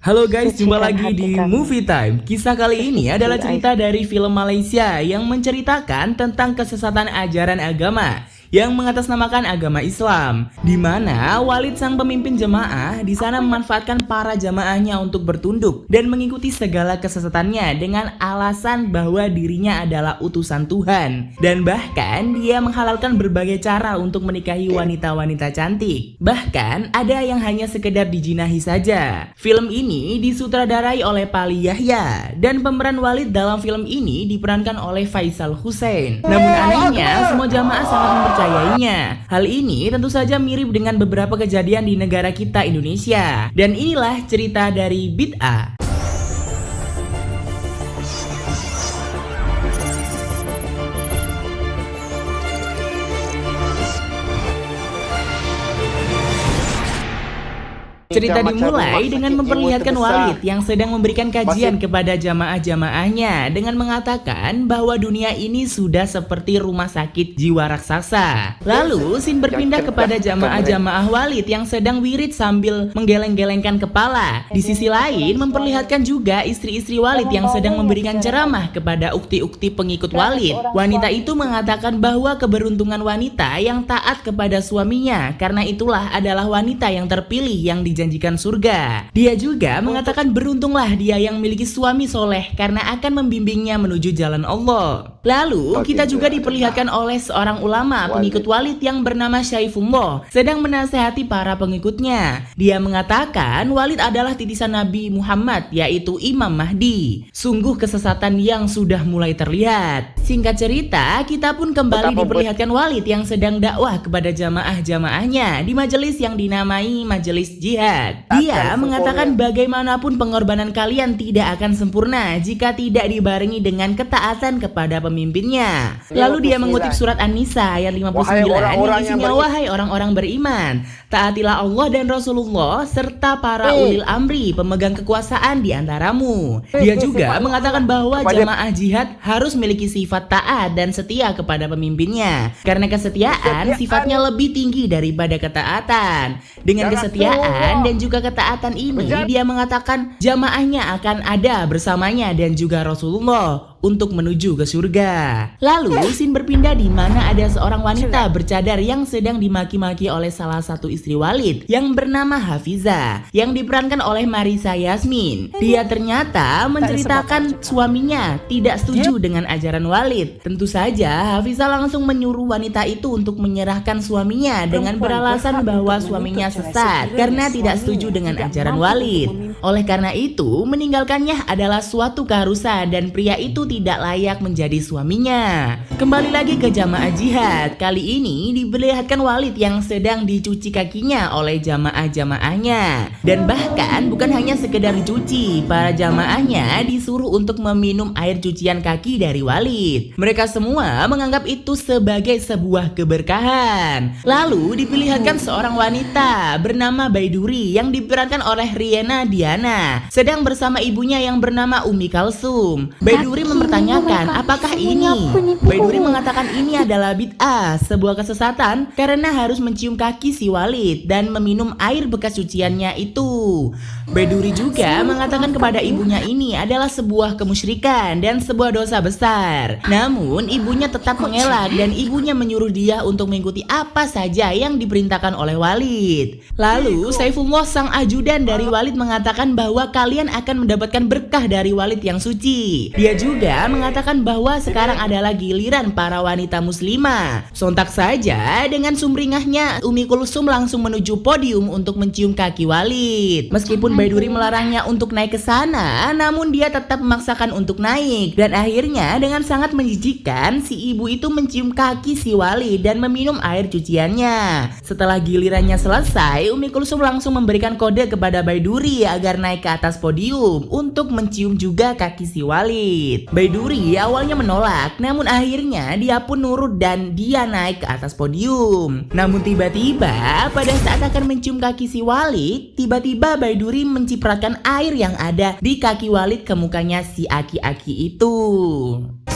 Halo guys, jumpa lagi di Movie Time. Kisah kali ini adalah cerita dari film Malaysia yang menceritakan tentang kesesatan ajaran agama yang mengatasnamakan agama Islam, di mana Walid sang pemimpin jemaah di sana memanfaatkan para jemaahnya untuk bertunduk dan mengikuti segala kesesatannya dengan alasan bahwa dirinya adalah utusan Tuhan, dan bahkan dia menghalalkan berbagai cara untuk menikahi wanita-wanita cantik. Bahkan ada yang hanya sekedar dijinahi saja. Film ini disutradarai oleh Pali Yahya dan pemeran Walid dalam film ini diperankan oleh Faisal Hussein. Namun anehnya semua jamaah sangat mempercayainya. Hal ini tentu saja mirip dengan beberapa kejadian di negara kita Indonesia. Dan inilah cerita dari Bid'ah. Cerita dimulai dengan memperlihatkan Walid yang sedang memberikan kajian kepada jamaah-jamaahnya dengan mengatakan bahwa dunia ini sudah seperti rumah sakit jiwa raksasa. Lalu scene berpindah kepada jamaah-jamaah Walid yang sedang wirid sambil menggeleng-gelengkan kepala. Di sisi lain memperlihatkan juga istri-istri Walid yang sedang memberikan ceramah kepada ukti-ukti pengikut Walid. Wanita itu mengatakan bahwa keberuntungan wanita yang taat kepada suaminya, karena itulah adalah wanita yang terpilih yang dijanjikan surga. Dia juga mengatakan beruntunglah dia yang memiliki suami soleh karena akan membimbingnya menuju jalan Allah. Lalu kita juga diperlihatkan oleh seorang ulama pengikut Walid yang bernama Syaifullah sedang menasehati para pengikutnya. Dia mengatakan Walid adalah titisan Nabi Muhammad, yaitu Imam Mahdi. Sungguh kesesatan yang sudah mulai terlihat. Singkat cerita, kita pun kembali diperlihatkan Walid yang sedang dakwah kepada jamaah-jamaahnya di majelis yang dinamai Majelis Jihad. Dia mengatakan bagaimanapun pengorbanan kalian tidak akan sempurna jika tidak dibarengi dengan ketaatan kepada pemimpinnya. Lalu dia mengutip surat An-Nisa ayat 59 yang isinya, wahai orang-orang beriman, taatilah Allah dan Rasulullah serta para ulil amri pemegang kekuasaan di antaramu. Dia juga mengatakan bahwa jamaah jihad harus memiliki sifat taat dan setia kepada pemimpinnya, karena kesetiaan sifatnya lebih tinggi daripada ketaatan. Dengan kesetiaan dan juga ketaatan ini, dia mengatakan jamaahnya akan ada bersamanya dan juga Rasulullah untuk menuju ke surga. Lalu scene berpindah di mana ada seorang wanita bercadar yang sedang dimaki-maki oleh salah satu istri Walid yang bernama Hafiza, yang diperankan oleh Marisa Yasmin. Dia ternyata menceritakan suaminya tidak setuju dengan ajaran Walid. Tentu saja Hafiza langsung menyuruh wanita itu untuk menyerahkan suaminya dengan beralasan bahwa suaminya sesat karena tidak setuju dengan ajaran Walid. Oleh karena itu meninggalkannya adalah suatu keharusan dan pria itu tidak layak menjadi suaminya. Kembali lagi ke jamaah jihad. Kali ini diperlihatkan Walid yang sedang dicuci kakinya oleh jamaah-jamaahnya. Dan bahkan bukan hanya sekedar dicuci, para jamaahnya disuruh untuk meminum air cucian kaki dari Walid. Mereka semua menganggap itu sebagai sebuah keberkahan. Lalu diperlihatkan seorang wanita bernama Baiduri yang diperankan oleh Riana Diana sedang bersama ibunya yang bernama Umi Kalsum. Baiduri mempertanyakan apakah ini. Baiduri mengatakan ini adalah bid'ah, sebuah kesesatan karena harus mencium kaki si Walid dan meminum air bekas cuciannya itu. Baiduri juga mengatakan kepada ibunya ini adalah sebuah kemusyrikan dan sebuah dosa besar. Namun ibunya tetap mengelak dan ibunya menyuruh dia untuk mengikuti apa saja yang diperintahkan oleh Walid. Lalu Saifullah sang ajudan dari Walid mengatakan bahwa kalian akan mendapatkan berkah dari Walid yang suci. Dia juga mengatakan bahwa sekarang adalah giliran para wanita muslimah. Sontak saja dengan sumringahnya Umi Kulsum langsung menuju podium untuk mencium kaki Walid. Meskipun Baiduri melarangnya untuk naik ke sana, namun dia tetap memaksakan untuk naik. Dan akhirnya dengan sangat menjijikkan si ibu itu mencium kaki si Walid dan meminum air cuciannya. Setelah gilirannya selesai, Umi Kulsum langsung memberikan kode kepada Baiduri agar naik ke atas podium untuk mencium juga kaki si Walid. Baiduri awalnya menolak, namun akhirnya dia pun nurut dan dia naik ke atas podium. Namun tiba-tiba pada saat akan mencium kaki si Walid, tiba-tiba Baiduri mencipratkan air yang ada di kaki Walid ke mukanya si aki-aki itu.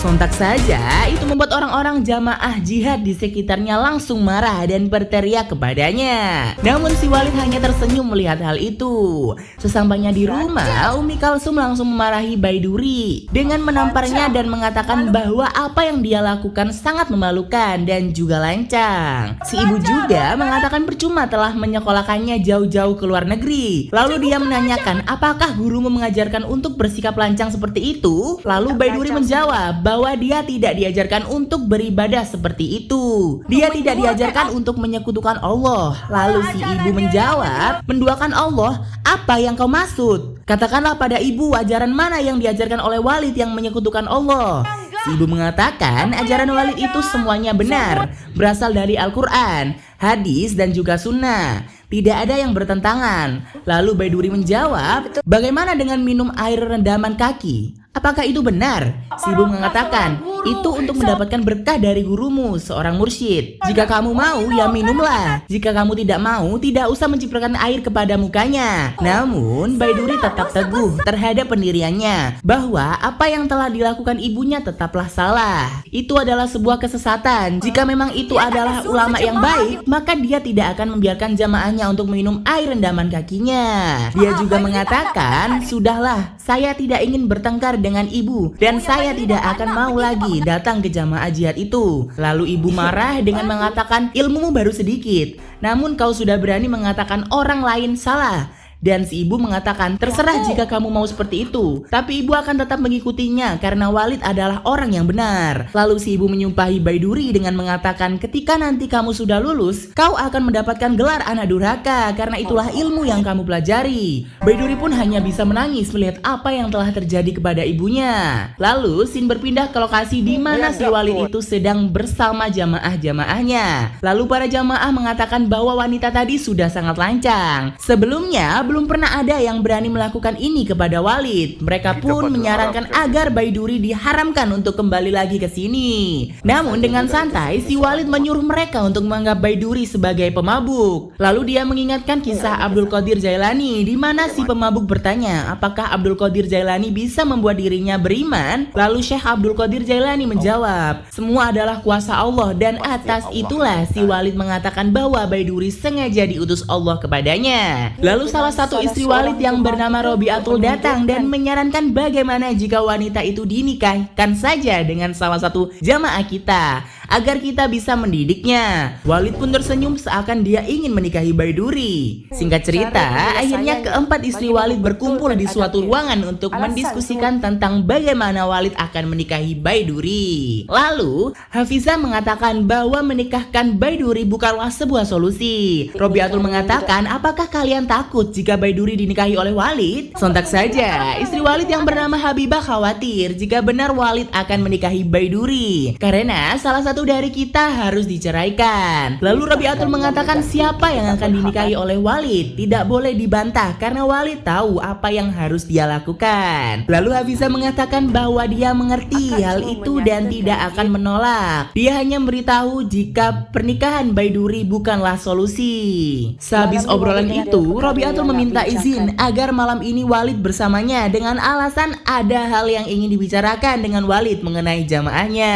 Sontak saja itu membuat orang-orang jamaah jihad di sekitarnya langsung marah dan berteriak kepadanya. Namun si Walid hanya tersenyum melihat hal itu. Sesampainya di rumah, Umi Kalsum langsung memarahi Baiduri dengan menamparnya dan mengatakan bahwa apa yang dia lakukan sangat memalukan dan juga lancang. Si ibu juga mengatakan percuma telah menyekolahkannya jauh-jauh ke luar negeri. Lalu dia menanyakan apakah gurumu mengajarkan untuk bersikap lancang seperti itu? Lalu Baiduri menjawab bahwa dia tidak diajarkan untuk beribadah seperti itu. Dia tidak diajarkan untuk menyekutukan Allah. Lalu si ibu menjawab, menduakan Allah, apa yang kau maksud? Katakanlah pada ibu ajaran mana yang diajarkan oleh Walid yang menyekutukan Allah. Si ibu mengatakan ajaran Walid itu semuanya benar, berasal dari Al-Quran, hadis dan juga sunnah. Tidak ada yang bertentangan. Lalu Baiduri menjawab, bagaimana dengan minum air rendaman kaki? Apakah itu benar? Si ibu mengatakan, itu untuk mendapatkan berkah dari gurumu, seorang mursyid. Jika kamu mau, ya minumlah. Jika kamu tidak mau, tidak usah mencipratan air kepada mukanya. Namun, Baiduri tetap teguh terhadap pendiriannya, bahwa apa yang telah dilakukan ibunya tetaplah salah. Itu adalah sebuah kesesatan. Jika memang itu adalah ulama yang baik, maka dia tidak akan membiarkan jamaahnya untuk minum air rendaman kakinya. Dia juga mengatakan, sudahlah, saya tidak ingin bertengkar dengan ibu dan saya tidak akan mau lagi datang ke jamaah jihad itu. Lalu ibu marah dengan mengatakan, ilmumu baru sedikit, namun kau sudah berani mengatakan orang lain salah. Dan si ibu mengatakan, terserah jika kamu mau seperti itu, tapi ibu akan tetap mengikutinya karena Walid adalah orang yang benar. Lalu si ibu menyumpahi Baiduri dengan mengatakan, ketika nanti kamu sudah lulus, kau akan mendapatkan gelar anak durhaka karena itulah ilmu yang kamu pelajari. Baiduri pun hanya bisa menangis melihat apa yang telah terjadi kepada ibunya. Lalu scene berpindah ke lokasi di mana si Walid itu sedang bersama jamaah-jamaahnya. Lalu para jamaah mengatakan bahwa wanita tadi sudah sangat lancang. Sebelumnya belum pernah ada yang berani melakukan ini kepada Walid. Mereka pun menyarankan agar Baiduri diharamkan untuk kembali lagi ke sini. Namun dengan santai si Walid menyuruh mereka untuk menganggap Baiduri sebagai pemabuk. Lalu dia mengingatkan kisah Abdul Qadir Jailani di mana si pemabuk bertanya, apakah Abdul Qadir Jailani bisa membuat dirinya beriman? Lalu Syekh Abdul Qadir Jailani menjawab, semua adalah kuasa Allah dan atas itulah si Walid mengatakan bahwa Baiduri sengaja diutus Allah kepadanya. Lalu salah satu istri Walid yang bernama Robiatul datang dan menyarankan bagaimana jika wanita itu dinikahkan saja dengan salah satu jamaah kita agar kita bisa mendidiknya. Walid pun tersenyum seakan dia ingin menikahi Baiduri. Singkat cerita, akhirnya keempat istri Walid berkumpul di suatu ruangan untuk mendiskusikan tentang bagaimana Walid akan menikahi Baiduri. Lalu, Hafizah mengatakan bahwa menikahkan Baiduri bukanlah sebuah solusi. Robiatul mengatakan, apakah kalian takut jika Baiduri dinikahi oleh Walid? Sontak saja, istri Walid yang bernama Habibah khawatir jika benar Walid akan menikahi Baiduri karena salah satu dari kita harus diceraikan. Lalu Robiatul mengatakan siapa yang akan dinikahi oleh Walid tidak boleh dibantah karena Walid tahu apa yang harus dia lakukan. Lalu Hafizah mengatakan bahwa dia mengerti hal itu dan tidak akan menolak. Dia hanya memberitahu jika pernikahan Baiduri bukanlah solusi. Sehabis obrolan itu, Robiatul meminta izin agar malam ini Walid bersamanya dengan alasan ada hal yang ingin dibicarakan dengan Walid mengenai jamaahnya.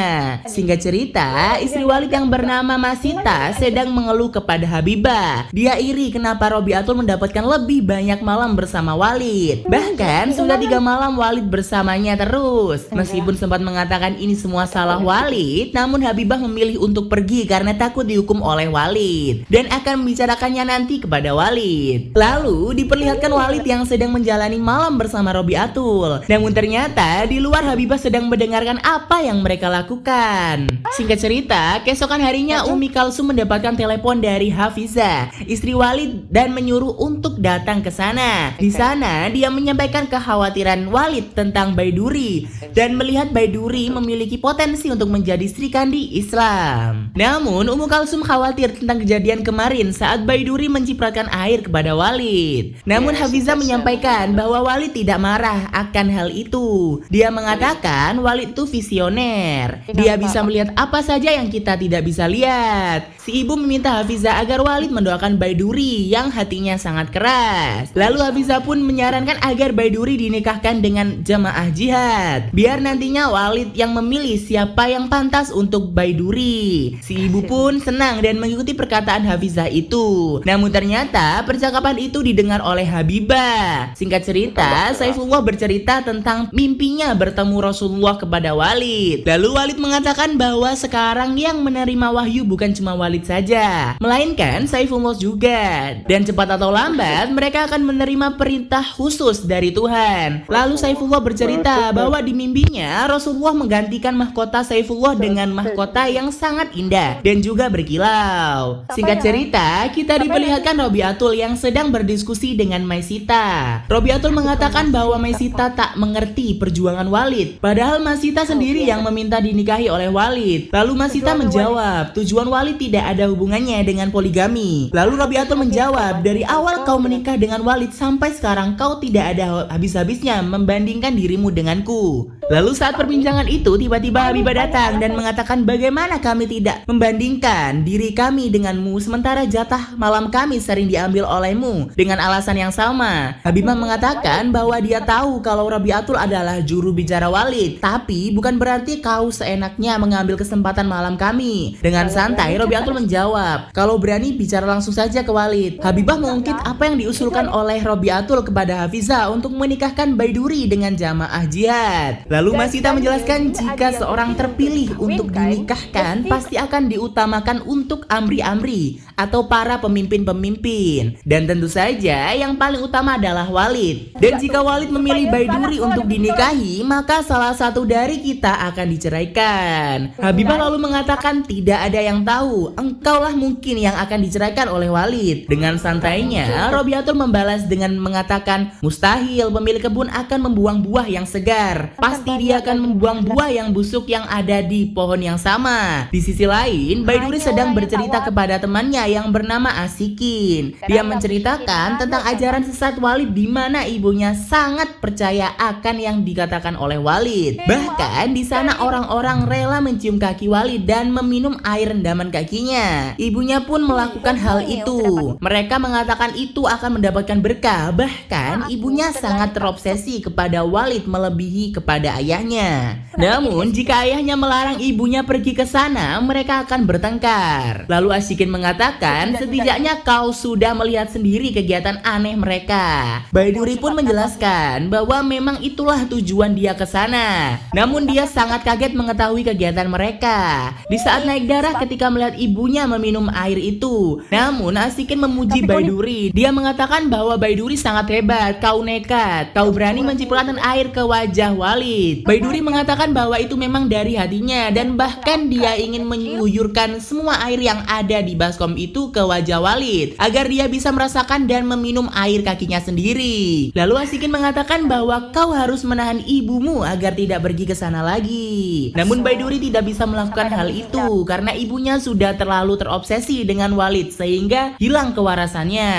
Singkat cerita, istri Walid yang bernama Masita sedang mengeluh kepada Habibah. Dia iri kenapa Robiatul mendapatkan lebih banyak malam bersama Walid. Bahkan sudah 3 malam Walid bersamanya terus. Meskipun sempat mengatakan ini semua salah Walid, namun Habibah memilih untuk pergi karena takut dihukum oleh Walid dan akan membicarakannya nanti kepada Walid. Lalu diperlihatkan Walid yang sedang menjalani malam bersama Robiatul. Namun ternyata di luar Habibah sedang mendengarkan apa yang mereka lakukan. Singkat Singkat cerita, keesokan harinya Umi Kalsum mendapatkan telepon dari Hafizah, istri Walid, dan menyuruh untuk datang ke sana. Di sana, dia menyampaikan kekhawatiran Walid tentang Baiduri dan melihat Baiduri memiliki potensi untuk menjadi Sri Kandi Islam. Namun, Ummu Kalsum khawatir tentang kejadian kemarin saat Baiduri mencipratan air kepada Walid. Namun, Hafizah menyampaikan bahwa Walid tidak marah akan hal itu. Dia mengatakan Walid itu visioner. Dia bisa melihat apa saja yang kita tidak bisa lihat. Si ibu meminta Hafizah agar Walid mendoakan Baiduri yang hatinya sangat keras. Lalu Hafizah pun menyarankan agar Baiduri dinikahkan dengan jamaah jihad, biar nantinya Walid yang memilih siapa yang pantas untuk Baiduri. Si ibu pun senang dan mengikuti perkataan Hafizah itu. Namun ternyata percakapan itu didengar oleh Habibah. Singkat cerita, Saifullah bercerita tentang mimpinya bertemu Rasulullah kepada Walid. Lalu Walid mengatakan bahwa sekarang yang menerima wahyu bukan cuma Walid saja, melainkan Saifullah juga. Dan cepat atau lambat mereka akan menerima perintah khusus dari Tuhan. Lalu Saifullah bercerita bahwa di mimpinya Rasulullah menggantikan mahkota Saifullah dengan mahkota yang sangat indah dan juga berkilau. Singkat cerita, kita diperlihatkan Robiatul yang sedang berdiskusi dengan Maisita. Robiatul mengatakan bahwa Maisita tak mengerti perjuangan Walid, padahal Maisita sendiri yang meminta dinikahi oleh Walid. Lalu Maisita menjawab, tujuan Walid tidak ada hubungannya dengan poligami. Lalu Robiatul menjawab, dari awal kau menikah dengan Walid sampai sekarang kau tidak ada habis-habisnya membandingkan dirimu denganku. Lalu saat perbincangan itu tiba-tiba Habibah datang dan mengatakan bagaimana kami tidak membandingkan diri kami denganmu sementara jatah malam kami sering diambil olehmu dengan alasan yang sama. Habibah mengatakan bahwa dia tahu kalau Robiatul adalah juru bicara Walid, tapi bukan berarti kau seenaknya mengambil kesempatan malam kami. Dengan santai Robiatul menjawab, kalau berani bicara langsung saja ke Walid. Habibah mengungkit apa yang diusulkan oleh Robiatul kepada Hafizah untuk menikahkan Baiduri dengan jamaah jihad. Lalu Maisita menjelaskan jika seorang terpilih untuk dinikahkan pasti akan diutamakan untuk amri-amri atau para pemimpin-pemimpin. Dan tentu saja yang paling utama adalah Walid. Dan jika Walid memilih Baiduri untuk dinikahi, maka salah satu dari kita akan diceraikan. Habibah lalu mengatakan tidak ada yang tahu, engkaulah mungkin yang akan diceraikan oleh Walid. Dengan santainya, Robiatul membalas dengan mengatakan mustahil pemilik kebun akan membuang buah yang segar. Pasti dia akan membuang buah yang busuk yang ada di pohon yang sama. Di sisi lain, Baiduri sedang bercerita kepada temannya yang bernama Asikin. Dia menceritakan tentang ajaran sesat Walid di mana ibunya sangat percaya akan yang dikatakan oleh Walid. Bahkan di sana orang-orang rela mencium kaki Walid dan meminum air rendaman kakinya. Ibunya pun melakukan hal itu. Mereka mengatakan itu akan mendapatkan berkah. Bahkan ibunya sangat terobsesi kepada Walid melebihi kepada ayahnya. Namun jika ayahnya melarang ibunya pergi ke sana, mereka akan bertengkar. Lalu Asikin mengatakan, setidaknya kau sudah melihat sendiri kegiatan aneh mereka. Baiduri pun menjelaskan bahwa memang itulah tujuan dia ke sana. Namun dia sangat kaget mengetahui kegiatan mereka. Di saat naik darah ketika melihat ibunya meminum air itu. Namun Asikin memuji Baiduri. Dia mengatakan bahwa Baiduri sangat hebat, kau nekat, kau berani mencipratan air ke wajah Walid. Baiduri mengatakan bahwa itu memang dari hatinya dan bahkan dia ingin menyuyurkan semua air yang ada di baskom itu ke wajah Walid agar dia bisa merasakan dan meminum air kakinya sendiri. Lalu Asikin mengatakan bahwa kau harus menahan ibumu agar tidak pergi ke sana lagi. Namun Baiduri tidak bisa melakukan hal itu karena ibunya sudah terlalu terobsesi dengan Walid sehingga hilang kewarasannya.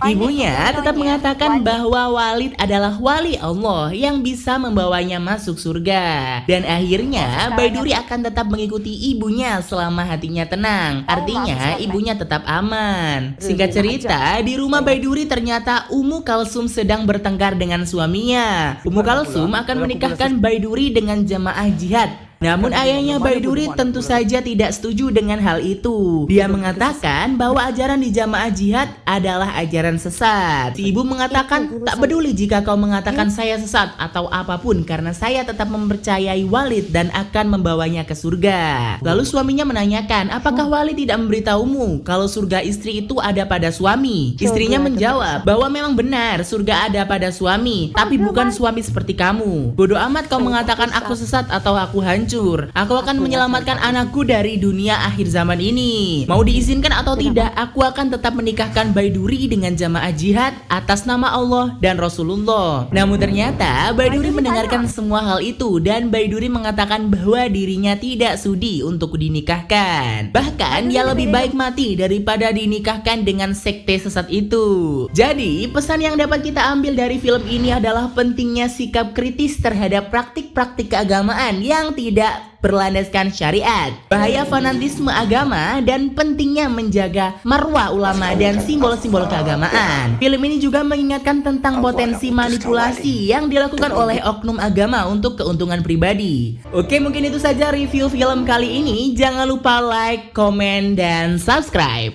Ibunya tetap mengatakan bahwa Walid adalah wali Allah yang bisa membawanya masuk surga. Dan akhirnya Baiduri akan tetap mengikuti ibunya selama hatinya tenang. Artinya ibunya tetap aman. Singkat cerita, di rumah Baiduri ternyata Ummu Kalsum sedang bertengkar dengan suaminya. Ummu Kalsum akan menikahkan Baiduri dengan jamaah jihad. Namun ayahnya Baiduri tentu saja tidak setuju dengan hal itu. Dia mengatakan bahwa ajaran di jamaah jihad adalah ajaran sesat. Si ibu mengatakan, tak peduli jika kau mengatakan saya sesat atau apapun karena saya tetap mempercayai Walid dan akan membawanya ke surga. Lalu suaminya menanyakan, apakah Walid tidak memberitahumu kalau surga istri itu ada pada suami? Istrinya menjawab bahwa memang benar surga ada pada suami, tapi bukan suami seperti kamu. Bodoh amat kau mengatakan aku sesat atau aku hancur. hancur. Aku akan menyelamatkan anakku dari dunia akhir zaman ini. Mau diizinkan atau tidak, aku akan tetap menikahkan Baiduri dengan jamaah jihad atas nama Allah dan Rasulullah. Namun ternyata Baiduri mendengarkan semua hal itu dan Baiduri mengatakan bahwa dirinya tidak sudi untuk dinikahkan. Bahkan dia lebih baik mati daripada dinikahkan dengan sekte sesat itu. Jadi pesan yang dapat kita ambil dari film ini adalah pentingnya sikap kritis terhadap praktik-praktik keagamaan yang tidak berlandaskan syariat, bahaya fanatisme agama, dan pentingnya menjaga marwah ulama dan simbol-simbol keagamaan. Film ini juga mengingatkan tentang potensi manipulasi yang dilakukan oleh oknum agama untuk keuntungan pribadi. Oke, mungkin itu saja review film kali ini. Jangan lupa like, komen, dan subscribe.